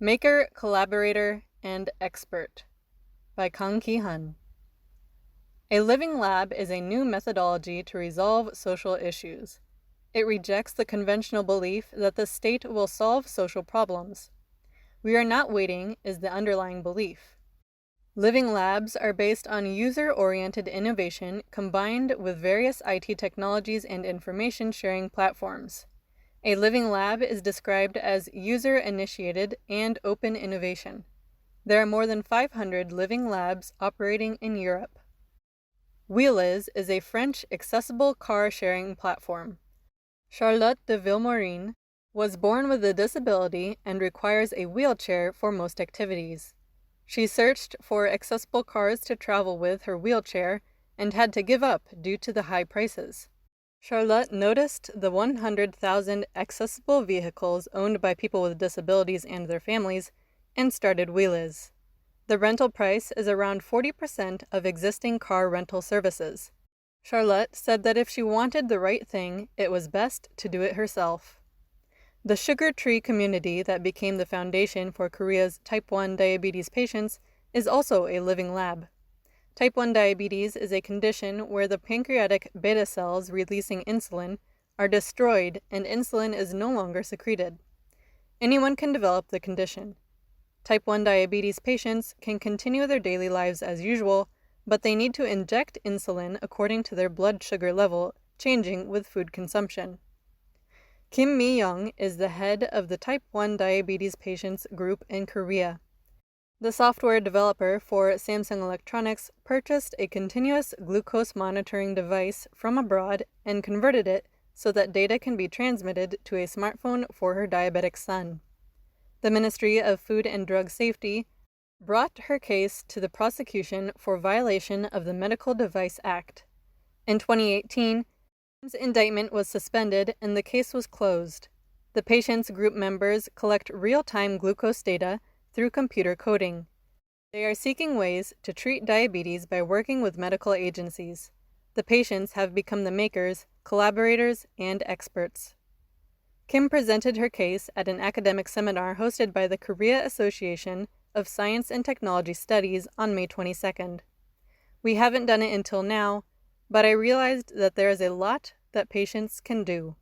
Maker, Collaborator, and Expert by Kang Ki-hun. A living lab is a new methodology to resolve social issues. It rejects the conventional belief that the state will solve social problems. "We are not waiting" is the underlying belief. Living labs are based on user-oriented innovation combined with various IT technologies and information-sharing platforms. A living lab is described as user-initiated and open innovation. There are more than 500 living labs operating in Europe. Wheeliz is a French accessible car-sharing platform. Charlotte de Vilmorin was born with a disability and requires a wheelchair for most activities. She searched for accessible cars to travel with her wheelchair and had to give up due to the high prices. Charlotte noticed the 100,000 accessible vehicles owned by people with disabilities and their families and started Wheeliz. The rental price is around 40% of existing car rental services. Charlotte said that if she wanted the right thing, it was best to do it herself. The 슈거트리 community that became the foundation for Korea's type 1 diabetes patients is also a living lab. Type 1 diabetes is a condition where the pancreatic beta cells releasing insulin are destroyed and insulin is no longer secreted. Anyone can develop the condition. Type 1 diabetes patients can continue their daily lives as usual, but they need to inject insulin according to their blood sugar level, changing with food consumption. Kim Mi-young is the head of the Type 1 diabetes patients group in Korea. The software developer for Samsung Electronics purchased a continuous glucose monitoring device from abroad and converted it so that data can be transmitted to a smartphone for her diabetic son. The Ministry of Food and Drug Safety brought her case to the prosecution for violation of the Medical Device Act. In 2018, Kim's indictment was suspended and the case was closed. The patients' group members collect real-time glucose data through computer coding. They are seeking ways to treat diabetes by working with medical agencies. The patients have become the makers, collaborators, and experts. Kim presented her case at an academic seminar hosted by the Korea Association of Science and Technology Studies on May 22nd. "We haven't done it until now, but I realized that there is a lot that patients can do."